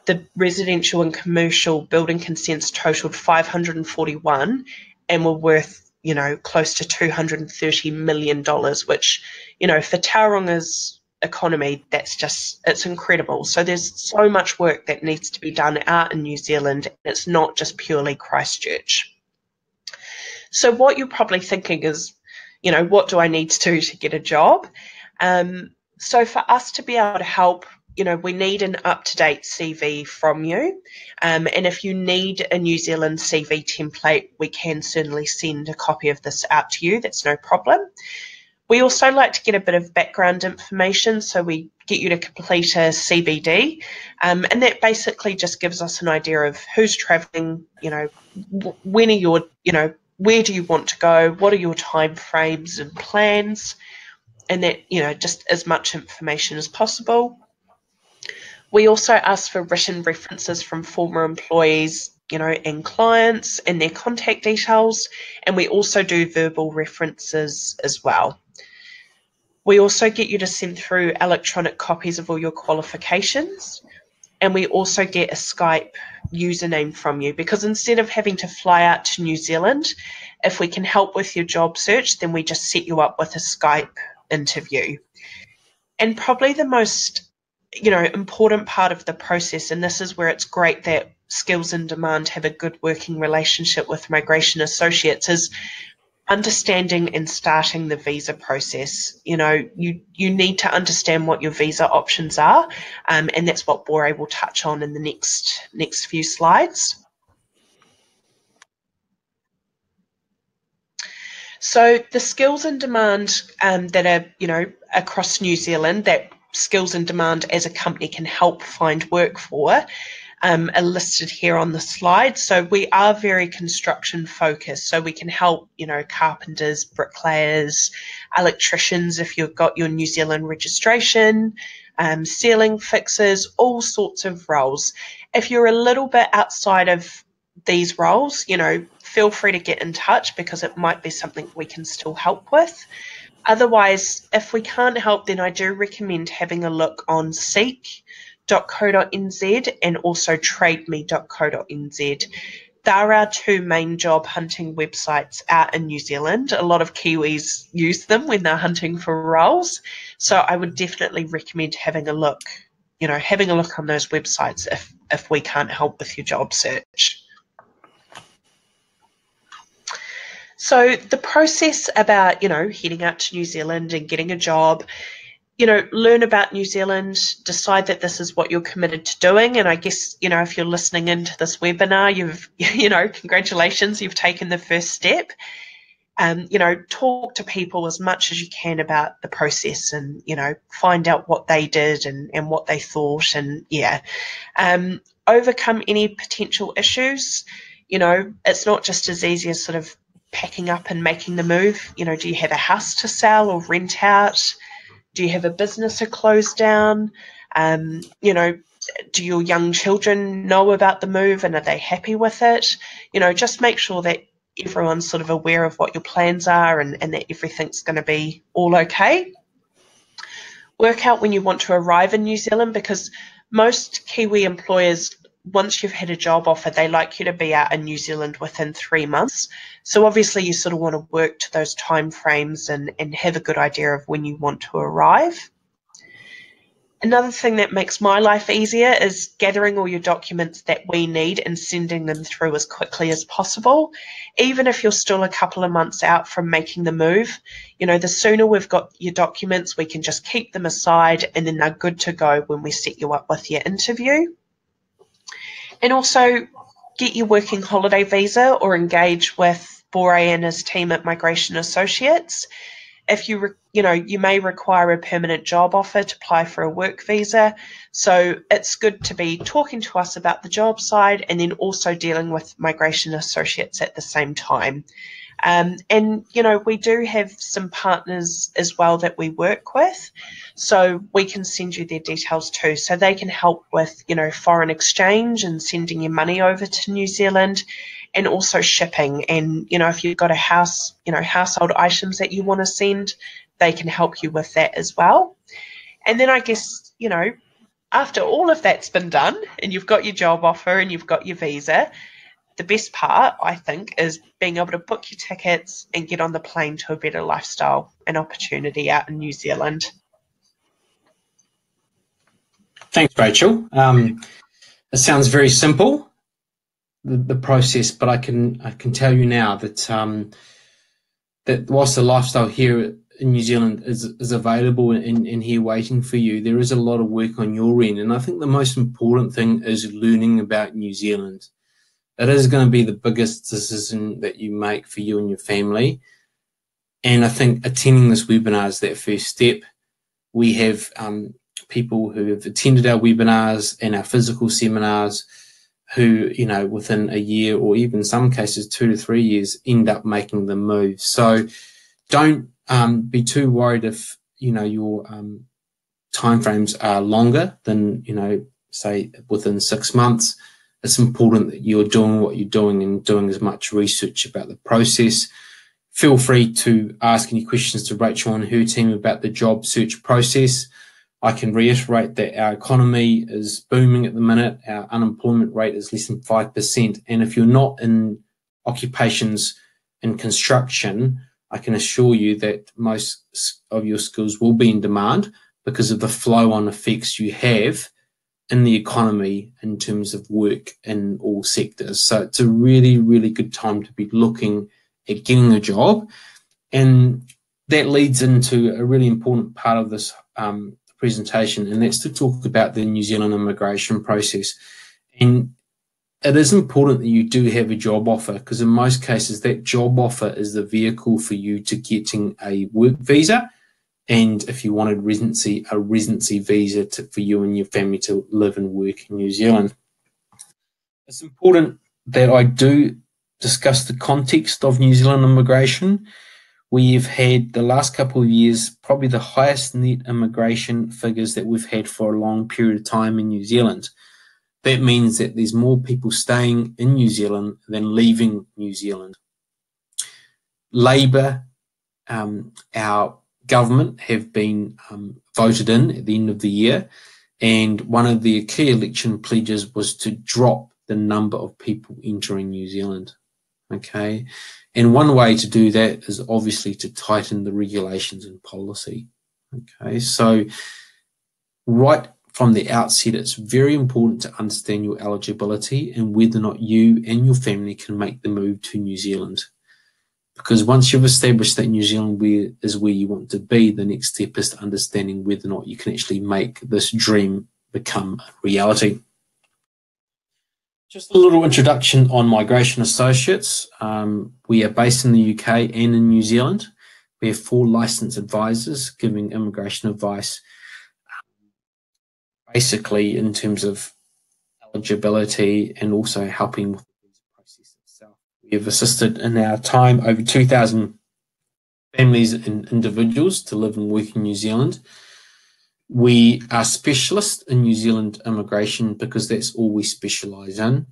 [SPEAKER 1] the residential and commercial building consents totaled 541 and were worth, close to $230 million, which, for Tauranga's economy, it's incredible. So there's so much work that needs to be done out in New Zealand. It's not just purely Christchurch. So what you're probably thinking is, what do I need to do to get a job? So for us to be able to help, we need an up-to-date CV from you. And if you need a New Zealand CV template, we can certainly send a copy of this out to you. That's no problem. We also like to get a bit of background information, so we get you to complete a CBD, and that basically just gives us an idea of who's travelling, when are your, where do you want to go, what are your time frames and plans, and that, just as much information as possible. We also ask for written references from former employees, and clients and their contact details, and we also do verbal references as well. We also get you to send through electronic copies of all your qualifications, and we also get a Skype username from you, because instead of having to fly out to New Zealand, if we can help with your job search, then we just set you up with a Skype interview. And probably the most important part of the process, and this is where it's great that Skills in Demand have a good working relationship with Migration Associates, is understanding and starting the visa process. You need to understand what your visa options are, and that's what Bore will touch on in the next few slides. So the Skills in Demand that are across New Zealand, that Skills in Demand as a company can help find work for, are listed here on the slide. So we are very construction focused. So we can help, carpenters, bricklayers, electricians if you've got your New Zealand registration, ceiling fixers, all sorts of roles. If you're a little bit outside of these roles, feel free to get in touch, because it might be something we can still help with. Otherwise, if we can't help, then I do recommend having a look on seek.co.nz and also trademe.co.nz. They're our two main job hunting websites out in New Zealand. A lot of Kiwis use them when they're hunting for roles. So I would definitely recommend having a look on those websites if we can't help with your job search. So the process about, heading out to New Zealand and getting a job, learn about New Zealand, decide that this is what you're committed to doing. And I guess, if you're listening into this webinar, congratulations, you've taken the first step. Talk to people as much as you can about the process, and, find out what they did and what they thought, and overcome any potential issues. It's not just as easy as sort of packing up and making the move. Do you have a house to sell or rent out? Do you have a business to close down? Do your young children know about the move, and are they happy with it? Just make sure that everyone's sort of aware of what your plans are, and that everything's going to be all okay. Work out when you want to arrive in New Zealand, because most Kiwi employers, once you've had a job offer, they like you to be out in New Zealand within 3 months. So obviously you sort of want to work to those time frames and have a good idea of when you want to arrive. Another thing that makes my life easier is gathering all your documents that we need and sending them through as quickly as possible. Even if you're still a couple of months out from making the move, the sooner we've got your documents, we can just keep them aside, and then they're good to go when we set you up with your interview. And also get your working holiday visa or engage with Bore and his team at Migration Associates. If you may require a permanent job offer to apply for a work visa. So it's good to be talking to us about the job side and then also dealing with Migration Associates at the same time. And, we do have some partners as well that we work with, so we can send you their details too. So they can help with, foreign exchange and sending your money over to New Zealand, and also shipping. And, if you've got a house, household items that you want to send, they can help you with that as well. And then I guess, after all of that's been done and you've got your job offer and you've got your visa, the best part, I think, is being able to book your tickets and get on the plane to a better lifestyle and opportunity out in New Zealand.
[SPEAKER 2] Thanks, Rachel. It sounds very simple, the process, but I can tell you now that that whilst the lifestyle here in New Zealand is available and here waiting for you, there is a lot of work on your end. And I think the most important thing is learning about New Zealand. It is going to be the biggest decision that you make for you and your family. And I think attending this webinar is that first step. We have people who have attended our webinars and our physical seminars who, within a year or even some cases 2 to 3 years, end up making the move. So don't be too worried if, your timeframes are longer than, say within 6 months, it's important that you're doing what you're doing and doing as much research about the process. Feel free to ask any questions to Rachel and her team about the job search process. I can reiterate that our economy is booming at the minute. Our unemployment rate is less than 5%. And if you're not in occupations in construction, I can assure you that most of your skills will be in demand because of the flow-on effects you have in the economy in terms of work in all sectors. So it's a really, really good time to be looking at getting a job. And that leads into a really important part of this presentation, and that's to talk about the New Zealand immigration process. And it is important that you do have a job offer, because in most cases that job offer is the vehicle for you to getting a work visa, and if you wanted residency, a residency visa for you and your family to live and work in New Zealand. It's important that I do discuss the context of New Zealand immigration. We've had the last couple of years probably the highest net immigration figures that we've had for a long period of time in New Zealand. That means that there's more people staying in New Zealand than leaving New Zealand. Labour, our government, have been voted in at the end of the year, and one of the key election pledges was to drop the number of people entering New Zealand. Okay, and one way to do that is obviously to tighten the regulations and policy. Okay, so right from the outset, it's very important to understand your eligibility and whether or not you and your family can make the move to New Zealand. Because once you've established that New Zealand is where you want to be, the next step is to understanding whether or not you can actually make this dream become a reality. Just a little introduction on Migration Associates. We are based in the UK and in New Zealand. We have 4 licensed advisors giving immigration advice, basically in terms of eligibility and also helping with the visa process itself. We have assisted in our time over 2,000 families and individuals to live and work in New Zealand. We are specialists in New Zealand immigration because that's all we specialise in.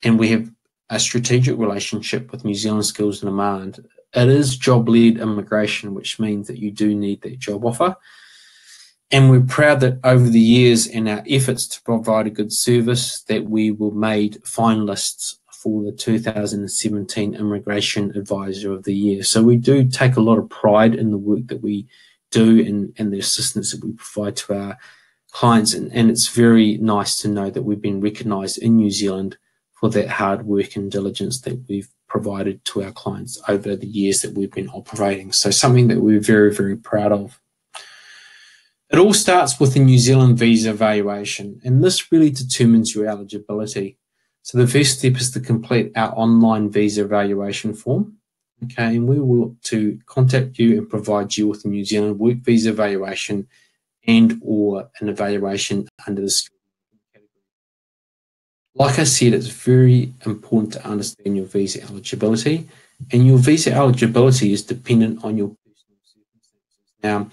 [SPEAKER 2] And we have a strategic relationship with New Zealand Skills and Demand. It is job-led immigration, which means that you do need that job offer. And we're proud that over the years in our efforts to provide a good service that we were made finalists for the 2017 Immigration Advisor of the Year. So we do take a lot of pride in the work that we do and the assistance that we provide to our clients, and it's very nice to know that we've been recognised in New Zealand for that hard work and diligence that we've provided to our clients over the years that we've been operating. So something that we're very, very proud of. It all starts with the New Zealand visa evaluation, and this really determines your eligibility. So the first step is to complete our online visa evaluation form. Okay, and we will look to contact you and provide you with a New Zealand work visa evaluation and or an evaluation under the skilled category. Like I said, it's very important to understand your visa eligibility, and your visa eligibility is dependent on your personal circumstances. Now,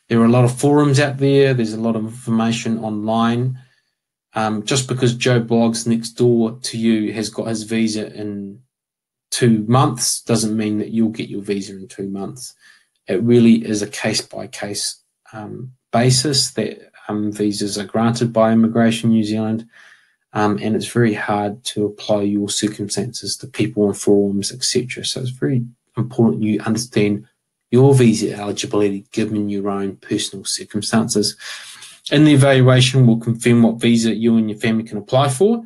[SPEAKER 2] there are a lot of forums out there, there's a lot of information online. Just because Joe Bloggs next door to you has got his visa in 2 months doesn't mean that you'll get your visa in 2 months. It really is a case-by-case basis that visas are granted by Immigration New Zealand, and it's very hard to apply your circumstances to people on forums, etc. So it's very important you understand your visa eligibility given your own personal circumstances. In the evaluation, we'll confirm what visa you and your family can apply for.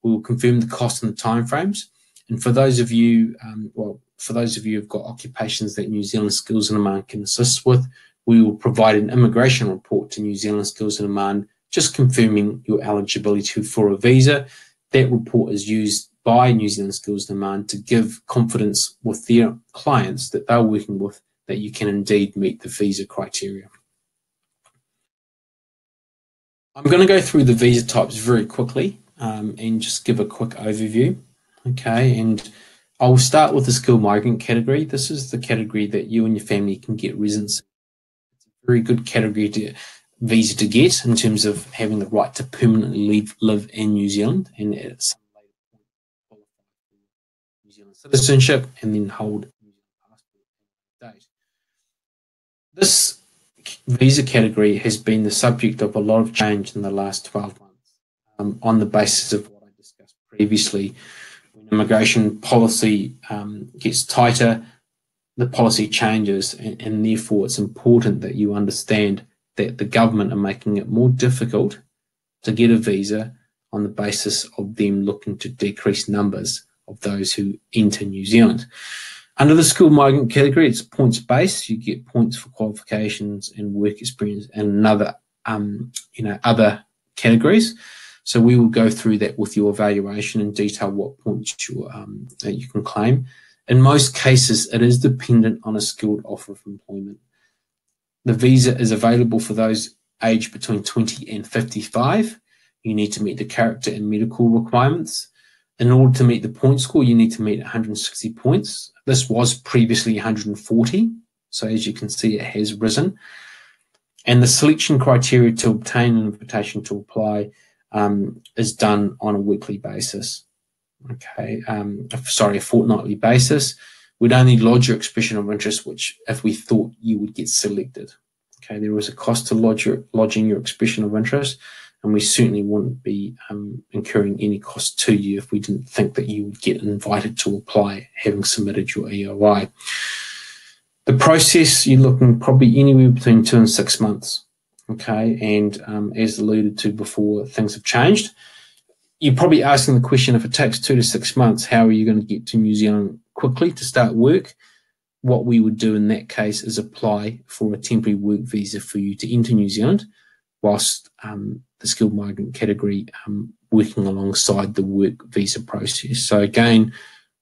[SPEAKER 2] We'll confirm the cost and the timeframes. And for those of you, who've got occupations that New Zealand Skills and Demand can assist with, we will provide an immigration report to New Zealand Skills and Demand, just confirming your eligibility for a visa. That report is used by New Zealand Skills and Demand to give confidence with their clients that they're working with that you can indeed meet the visa criteria. I'm going to go through the visa types very quickly and just give a quick overview. Okay, and I will start with the skilled migrant category. This is the category that you and your family can get residency. very good visa to get in terms of having the right to permanently live in New Zealand, and at some later point qualify for New Zealand citizenship and then hold a New Zealand passport date. This visa category has been the subject of a lot of change in the last 12 months on the basis of what I discussed previously. When immigration policy gets tighter, the policy changes, and therefore it's important that you understand that the government are making it more difficult to get a visa on the basis of them looking to decrease numbers of those who enter New Zealand. Under the skilled migrant category, it's points-based. You get points for qualifications and work experience and other categories. So we will go through that with your evaluation in detail, what points that you can claim. In most cases, it is dependent on a skilled offer of employment. The visa is available for those aged between 20 and 55. You need to meet the character and medical requirements. In order to meet the point score, you need to meet 160 points. This was previously 140. So as you can see, it has risen. And the selection criteria to obtain an invitation to apply is done on a weekly basis. Okay, a fortnightly basis. We'd only lodge your expression of interest, which if we thought you would get selected. Okay, there is a cost to lodging your expression of interest, and we certainly wouldn't be incurring any cost to you if we didn't think that you would get invited to apply, having submitted your EOI. The process, you're looking probably anywhere between 2 and 6 months. Okay, and as alluded to before, things have changed. You're probably asking the question, if it takes 2 to 6 months, how are you going to get to New Zealand quickly to start work? What we would do in that case is apply for a temporary work visa for you to enter New Zealand, whilst the skilled migrant category working alongside the work visa process. So again,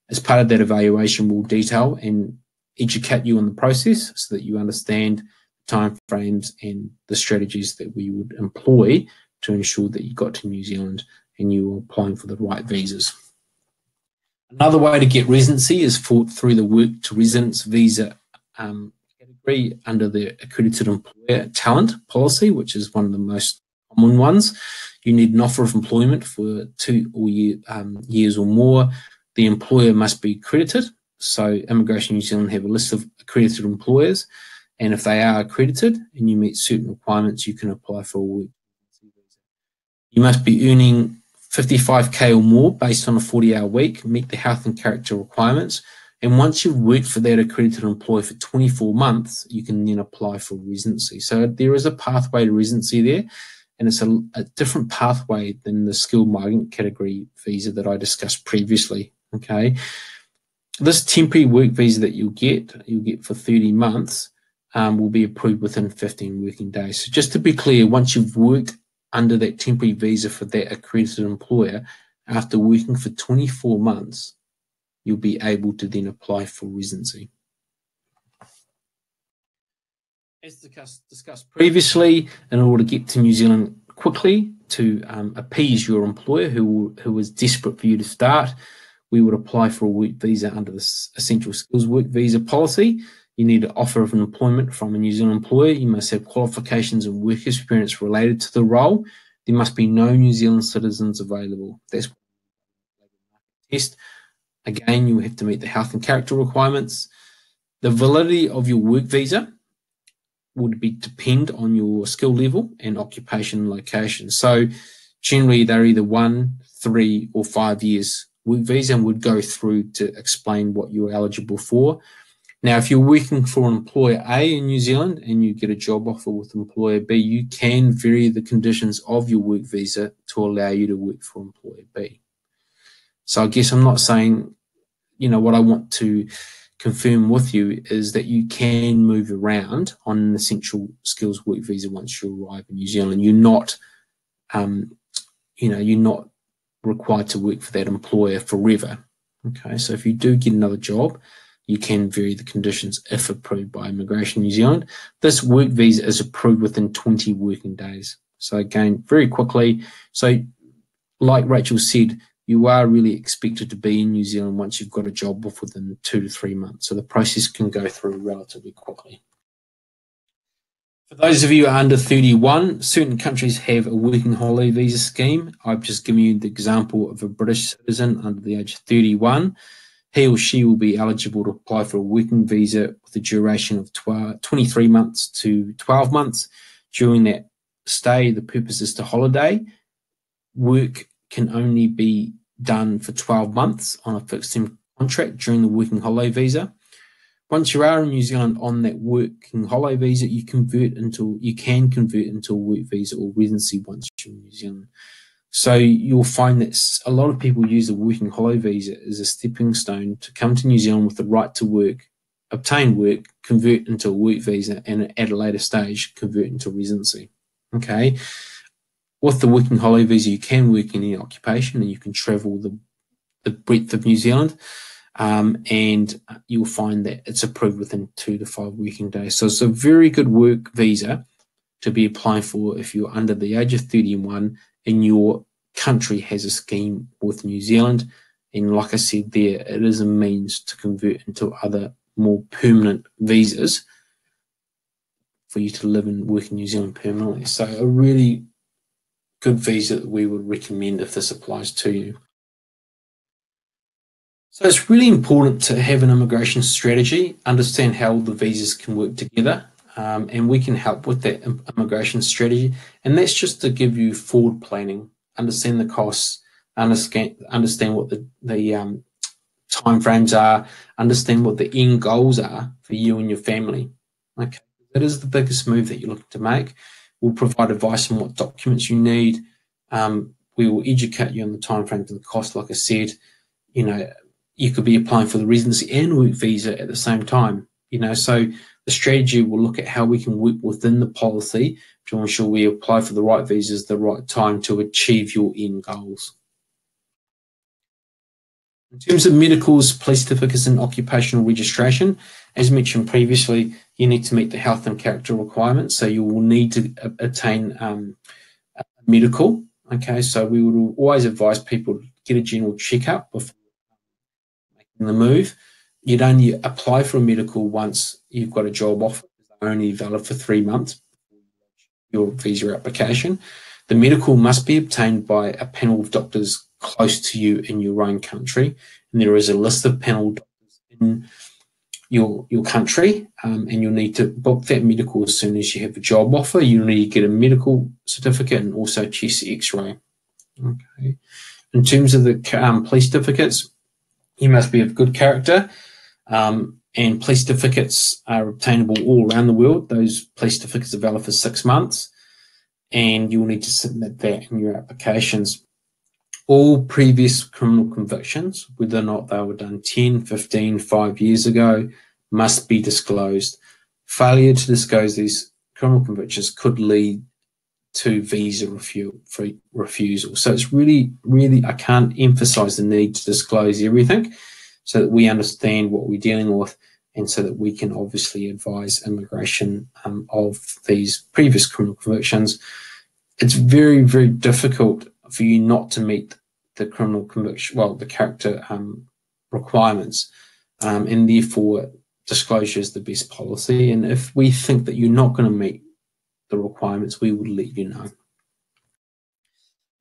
[SPEAKER 2] as part of that evaluation, we'll detail and educate you on the process so that you understand timeframes and the strategies that we would employ to ensure that you got to New Zealand and you were applying for the right visas. Another way to get residency is through the work to residence visa category under the accredited employer talent policy, which is one of the most common ones. You need an offer of employment for 2 years or more. The employer must be accredited. So Immigration New Zealand have a list of accredited employers, and if they are accredited and you meet certain requirements, you can apply for a work visa. You must be earning 55k or more based on a 40-hour week, meet the health and character requirements, and once you've worked for that accredited employer for 24 months, you can then apply for residency. So there is a pathway to residency there, and it's a different pathway than the skilled migrant category visa that I discussed previously. Okay, this temporary work visa that you'll get for 30 months will be approved within 15 working days. So just to be clear, once you've worked under that temporary visa for that accredited employer, after working for 24 months, you'll be able to then apply for residency. As discussed previously, in order to get to New Zealand quickly to appease your employer who is desperate for you to start, we would apply for a work visa under the Essential Skills Work Visa policy. You need an offer of employment from a New Zealand employer. You must have qualifications and work experience related to the role. There must be no New Zealand citizens available. That's the test. Again, you have to meet the health and character requirements. The validity of your work visa would depend on your skill level and occupation and location. So generally, they're either 1, 3, or 5 years work visa, and would go through to explain what you're eligible for. Now, if you're working for employer A in New Zealand and you get a job offer with employer B, you can vary the conditions of your work visa to allow you to work for employer B. So I guess I'm not saying, what I want to confirm with you is that you can move around on an essential skills work visa once you arrive in New Zealand. You're not, you're not required to work for that employer forever. Okay, so if you do get another job, you can vary the conditions if approved by Immigration New Zealand. This work visa is approved within 20 working days. So again, very quickly. So like Rachel said, you are really expected to be in New Zealand once you've got a job within 2 to 3 months. So the process can go through relatively quickly. For those of you under 31, certain countries have a working holiday visa scheme. I've just given you the example of a British citizen under the age of 31. He or she will be eligible to apply for a working visa with a duration of 23 months to 12 months. During that stay, the purpose is to holiday. Work can only be done for 12 months on a fixed-term contract during the working holiday visa. Once you are in New Zealand on that working holiday visa, you can convert into a work visa or residency once you're in New Zealand. So you'll find that a lot of people use the working holiday visa as a stepping stone to come to New Zealand with the right to work, obtain work, convert into a work visa, and at a later stage, convert into residency. Okay. With the working holiday visa, you can work in any occupation and you can travel the breadth of New Zealand. And you'll find that it's approved within 2 to 5 working days. So it's a very good work visa to be applying for if you're under the age of 31 and your country has a scheme with New Zealand. And like I said there, it is a means to convert into other more permanent visas for you to live and work in New Zealand permanently. So a really good visa that we would recommend if this applies to you. So it's really important to have an immigration strategy, understand how the visas can work together, and we can help with that immigration strategy. And that's just to give you forward planning, understand the costs, understand what the timeframes are, understand what the end goals are for you and your family. Okay, that is the biggest move that you're looking to make. We'll provide advice on what documents you need. We will educate you on the timeframes and the cost. Like I said, you could be applying for the residency and work visa at the same time. So the strategy will look at how we can work within the policy to ensure we apply for the right visas at the right time to achieve your end goals. In terms of medicals, police certificates and occupational registration, as mentioned previously, you need to meet the health and character requirements. So you will need to obtain a medical. Okay, so we would always advise people to get a general checkup before making the move. You'd only apply for a medical once you've got a job offer. They're only valid for 3 months before your visa application. The medical must be obtained by a panel of doctors close to you in your own country, and there is a list of panel doctors in your country, and you'll need to book that medical as soon as you have a job offer. You'll need to get a medical certificate and also chest X-ray. Okay. In terms of the police certificates, you must be of good character, and police certificates are obtainable all around the world. Those police certificates are valid for 6 months, and you'll need to submit that in your applications. All previous criminal convictions, whether or not they were done 10, 15, 5 years ago, must be disclosed. Failure to disclose these criminal convictions could lead to visa refusal. So it's really, I can't emphasize the need to disclose everything so that we understand what we're dealing with and so that we can obviously advise immigration of these previous criminal convictions. It's very, very difficult for you not to meet the criminal conviction, the character requirements, and therefore disclosure is the best policy. And if we think that you're not going to meet the requirements, we would let you know.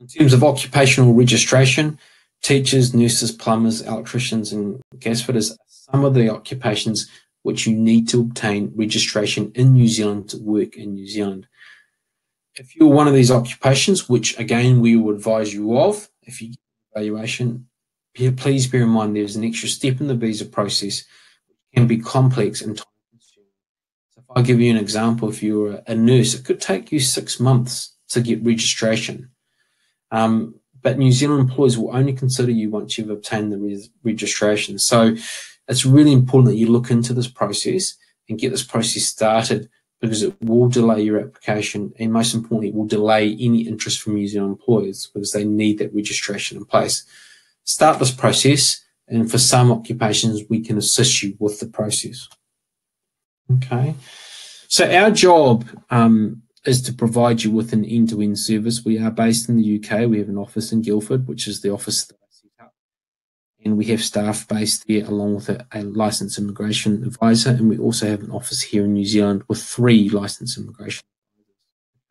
[SPEAKER 2] In terms of occupational registration, teachers, nurses, plumbers, electricians, and gas fitters are some of the occupations which you need to obtain registration in New Zealand to work in New Zealand. If you're one of these occupations, which again we will advise you of, if you get an evaluation, please bear in mind there's an extra step in the visa process which can be complex and time-consuming. So if I give you an example, if you're a nurse, it could take you 6 months to get registration. But New Zealand employers will only consider you once you've obtained the registration. So it's really important that you look into this process and get this process started, because it will delay your application, and most importantly, it will delay any interest from New Zealand employers because they need that registration in place. Start this process, and for some occupations, we can assist you with the process. Okay, so our job is to provide you with an end-to-end service. We are based in the UK. We have an office in Guildford, which is the office that I set up. and we have staff based there along with a licensed immigration advisor, and we also have an office here in New Zealand with 3 licensed immigration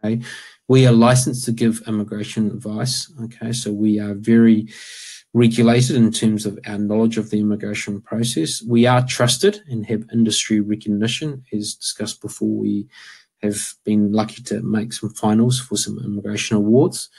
[SPEAKER 2] advisors. Okay, we are licensed to give immigration advice. Okay, so we are very regulated in terms of our knowledge of the immigration process. We are trusted and have industry recognition. As discussed before, we have been lucky to make some finals for some immigration awards.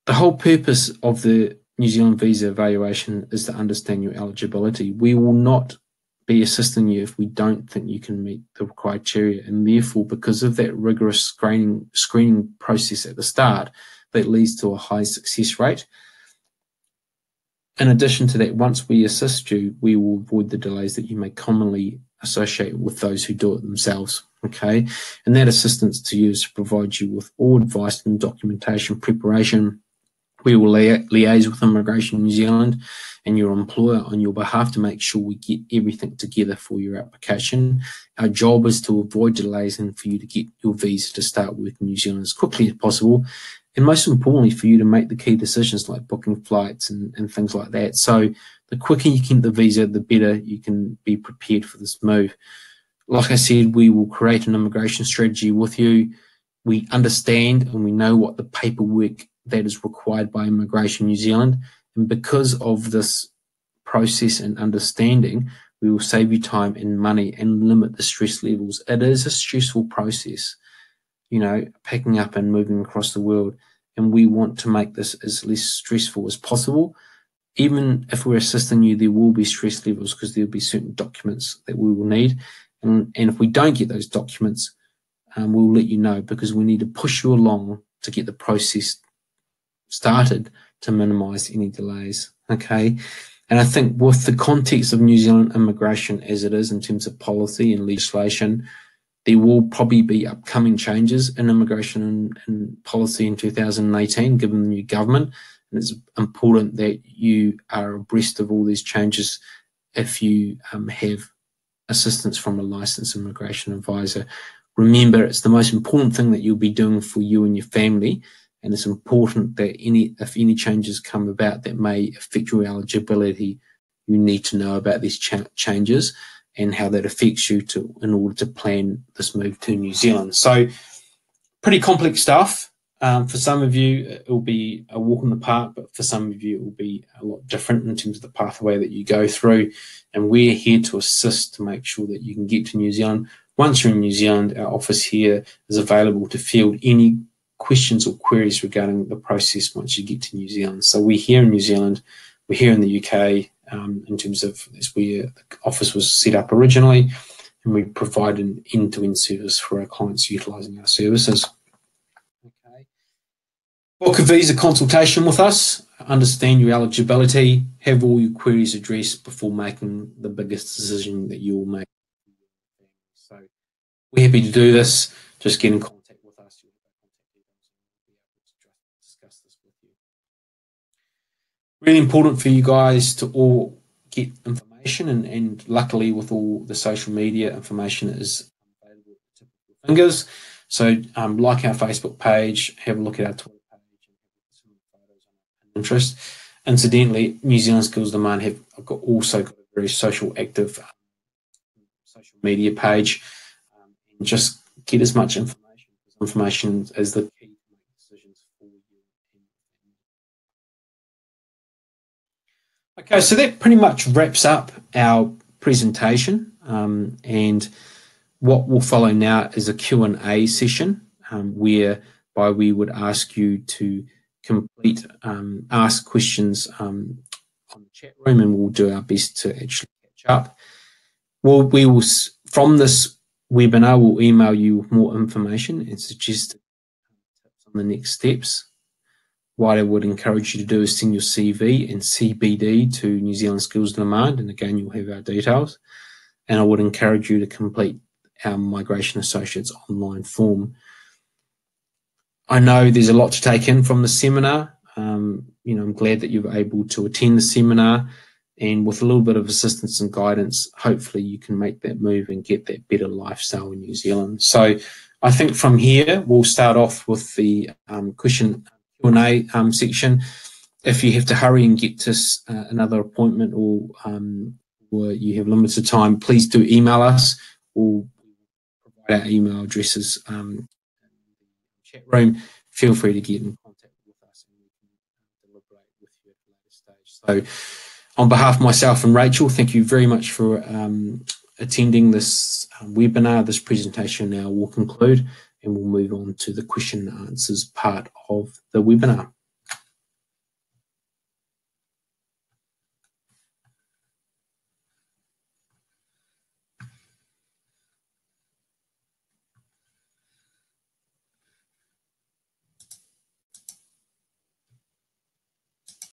[SPEAKER 2] The whole purpose of the New Zealand visa evaluation is to understand your eligibility. We will not be assisting you if we don't think you can meet the criteria, and therefore, because of that rigorous screening process at the start, that leads to a high success rate. In addition to that, once we assist you, we will avoid the delays that you may commonly associate with those who do it themselves. Okay, and that assistance to you is to provide you with all advice and documentation preparation. We will liaise with Immigration New Zealand and your employer on your behalf to make sure we get everything together for your application. Our job is to avoid delays and for you to get your visa to start working in New Zealand as quickly as possible. And most importantly, for you to make the key decisions like booking flights and things like that. So the quicker you can get the visa, the better you can be prepared for this move. Like I said, we will create an immigration strategy with you. We understand and we know what the paperwork that is required by Immigration New Zealand. And because of this process and understanding, we will save you time and money and limit the stress levels. It is a stressful process, you know, packing up and moving across the world. And we want to make this as less stressful as possible. Even if we're assisting you, there will be stress levels because there'll be certain documents that we will need. And if we don't get those documents, we'll let you know, because we need to push you along to get the process started to minimize any delays. Okay, and I think with the context of New Zealand immigration as it is in terms of policy and legislation, there will probably be upcoming changes in immigration and policy in 2018 given the new government, and it's important that you are abreast of all these changes if you have assistance from a licensed immigration advisor. Remember, it's the most important thing that you'll be doing for you and your family. And it's important that if any changes come about that may affect your eligibility, you need to know about these changes and how that affects you in order to plan this move to New Zealand. So pretty complex stuff. For some of you, it will be a walk in the park, but for some of you, it will be a lot different in terms of the pathway that you go through. And we're here to assist to make sure that you can get to New Zealand. Once you're in New Zealand, our office here is available to field any questions or queries regarding the process once you get to New Zealand. So we're here in New Zealand, we're here in the UK in terms of that's where the office was set up originally, and we provide an end-to-end service for our clients utilising our services. Okay. Book a visa consultation with us, understand your eligibility, have all your queries addressed before making the biggest decision that you will make. So we're happy to do this. Just get in contact with us. Discuss this with you. Really important for you guys to all get information, and luckily with all the social media, information is available at the tip of your fingers. So like our Facebook page, have a look at our Twitter page, and have some photos on interest. Incidentally, New Zealand Skills Demand have also got a very social active social media page, and just get as much information as the key to make decisions for you. Okay, so that pretty much wraps up our presentation, and what will follow now is a Q&A session, whereby we would ask you to ask questions on the chat room, and we'll do our best to actually catch up. We will, from this webinar, we'll email you with more information and suggested tips on the next steps. What I would encourage you to do is send your CV and CPD to New Zealand Skills Demand, and again, you'll have our details. And I would encourage you to complete our Migration Associates online form. I know there's a lot to take in from the seminar. I'm glad that you're able to attend the seminar, and with a little bit of assistance and guidance, hopefully you can make that move and get that better lifestyle in New Zealand. So I think from here, we'll start off with the Q&A section. if you have to hurry and get to another appointment, or you have limited time, please do email us. We'll provide our email addresses in the chat room. Feel free to get in contact with us and we can deliberate with you at a later stage. So on behalf of myself and Rachel, thank you very much for attending this webinar. This presentation now will conclude, and we'll move on to the question and answers part of the webinar.